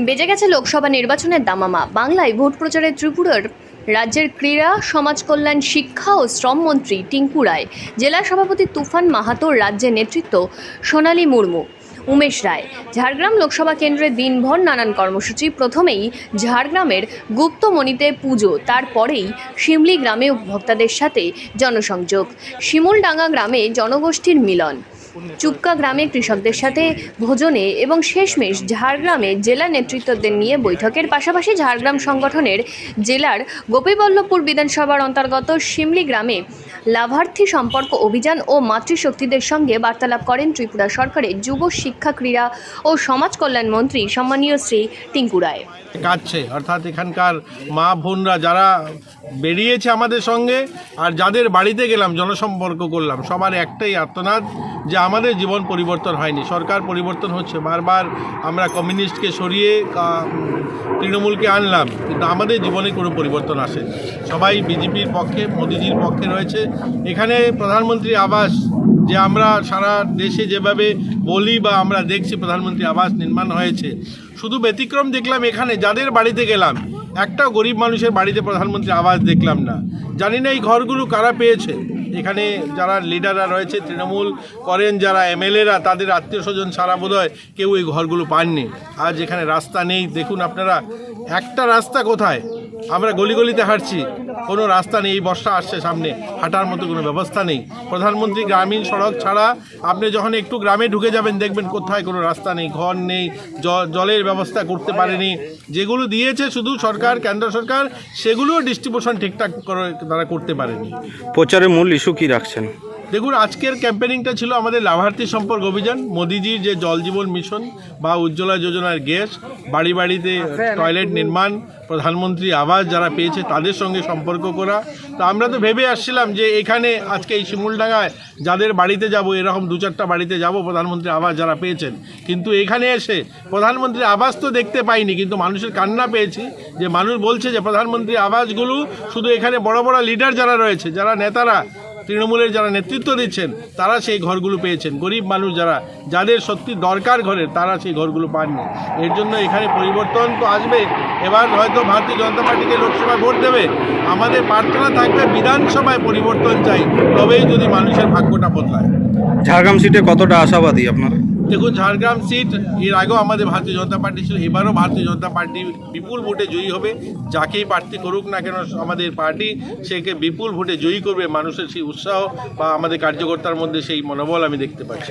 বেজে গেছে লোকসভা নির্বাচনের দামামা। বাংলায় ভোট প্রচারে ত্রিপুরার রাজ্যের ক্রীড়া, সমাজ কল্যাণ, শিক্ষা ও শ্রম মন্ত্রী টিঙ্কু রায়, জেলা সভাপতি তুফান মাহাতোর রাজ্যের নেতৃত্ব সোনালী মুর্মু, উমেশ রায়। ঝাড়গ্রাম লোকসভা কেন্দ্রে দিনভর নানান কর্মসূচি। প্রথমেই ঝাড়গ্রামের গুপ্তমণিতে পুজো, তারপরেই শিমলি গ্রামে ভক্তদের সাথে জনসংযোগ, শিমুলডাঙ্গা গ্রামে জনগোষ্ঠীর মিলন, চুপকা গ্রামে কৃষকদের সাথে ভোজনে এবং শেষমেশ ঝাড়গ্রামে জেলা নেতৃত্বদের নিয়ে বৈঠকের পাশাপাশি ঝাড়গ্রাম সংগঠনের জেলার গোপীবল্লভপুর বিধানসভার অন্তর্গত শিমলি গ্রামে লাভার্থী সম্পর্ক অভিযান ও মাতৃশক্তিদের সঙ্গে বার্তালাপ করেন ত্রিপুরা সরকারের যুব শিক্ষা, ক্রীড়া ও সমাজ কল্যাণ মন্ত্রী সম্মানীয় শ্রী টিঙ্কু রায়। কাটছে অর্থাৎ এখানকার মা বোনরা যারা বেরিয়েছে আমাদের সঙ্গে আর যাদের বাড়িতে গেলাম, জনসম্পর্ক করলাম, সবার একটাই আর্তনাদ যে আমাদের জীবন পরিবর্তন হয়নি, সরকার পরিবর্তন হচ্ছে। বারবার আমরা কমিউনিস্টকে সরিয়ে তৃণমূলকে আনলাম, কিন্তু আমাদের জীবনে কোনো পরিবর্তন আসে। সবাই বিজেপির পক্ষে, মোদিজির পক্ষে রয়েছে। এখানে প্রধানমন্ত্রী আবাস যে আমরা সারা দেশে যেভাবে বলি বা আমরা দেখছি প্রধানমন্ত্রী আবাস নির্মাণ হয়েছে, শুধু ব্যতিক্রম দেখলাম এখানে যাদের বাড়িতে গেলাম একটা গরিব মানুষের বাড়িতে প্রধানমন্ত্রী আবাস দেখলাম না। জানি না এই ঘরগুলো কারা পেয়েছে। এখানে যারা লিডাররা রয়েছে, তৃণমূল করেন যারা, এমএলএরা, তাদের আত্মীয় স্বজন সারা বোধহয় কেউ এই ঘরগুলো পাননি। আজ এখানে রাস্তা নেই, দেখুন আপনারা একটা রাস্তা কোথায়, আমরা গলিগলিতে হাঁটছি, কোনো রাস্তা নেই। এই বর্ষা আসছে সামনে, হাঁটার মতো কোনো ব্যবস্থা নেই। প্রধানমন্ত্রী গ্রামীণ সড়ক ছাড়া আপনি যখন একটু গ্রামে ঢুকে যাবেন দেখবেন কোথায় কোনো রাস্তা নেই, ঘর নেই, জলের ব্যবস্থা করতে পারেনি। যেগুলো দিয়েছে শুধু সরকার, কেন্দ্র সরকার, সেগুলোও ডিস্ট্রিবিউশন ঠিকঠাক করে তারা করতে পারেনি। প্রচারের মূল ইস্যু কী রাখছেন? দেখুন, আজকের ক্যাম্পেনিংটা ছিল আমাদের লাভার্থী সম্পর্ক অভিযান। মোদিজির যে জল জীবন মিশন বা উজ্জ্বলা যোজনার গ্যাস, বাড়ি বাড়িতে টয়লেট নির্মাণ, প্রধানমন্ত্রী আবাস যারা পেয়েছে তাদের সঙ্গে সম্পর্ক করা। তো আমরা তো ভেবে আসছিলাম যে এখানে আজকে এই শিমুলডাঙ্গায় যাদের বাড়িতে যাব, এরকম 2-4টা বাড়িতে যাব প্রধানমন্ত্রী আবাস যারা পেয়েছেন, কিন্তু এখানে এসে প্রধানমন্ত্রী আবাস তো দেখতে পাইনি, কিন্তু মানুষের কান্না পেয়েছি যে মানুষ বলছে যে প্রধানমন্ত্রী আবাসগুলো শুধু এখানে বড় বড় লিডার যারা রয়েছে, যারা নেতারা, তৃণমূলের যারা নেতৃত্ব দিচ্ছেন, তারা সেই ঘরগুলো পেয়েছেন। গরিব মানুষ যারা, যাদের সত্যি দরকার ঘরের, তারা সেই ঘরগুলো পাননি। এর জন্য এখানে পরিবর্তন তো আসবে। এবার হয়তো ভারতীয় জনতা পার্টিকে লোকসভায় ভোট দেবে। আমাদের প্রার্থনা থাকবে বিধানসভায় পরিবর্তন চাই, তবেই যদি মানুষের ভাগ্যটা বদলায়। ঝাড়গ্রাম সিটে কতটা আশাবাদী আপনারা? দেখুন, ঝাড়গ্রাম সিট এর আগেও আমাদের ভারতীয় জনতা পার্টি ছিল, এবারও ভারতীয় জনতা পার্টি বিপুল ভোটে জয়ী হবে। যাকেই প্রার্থী করুক না কেন আমাদের পার্টি সেকে বিপুল ভোটে জয়ী করবে। মানুষের সেই উৎসাহ বা আমাদের কার্যকর্তার মধ্যে সেই মনোবল আমি দেখতে পাচ্ছি।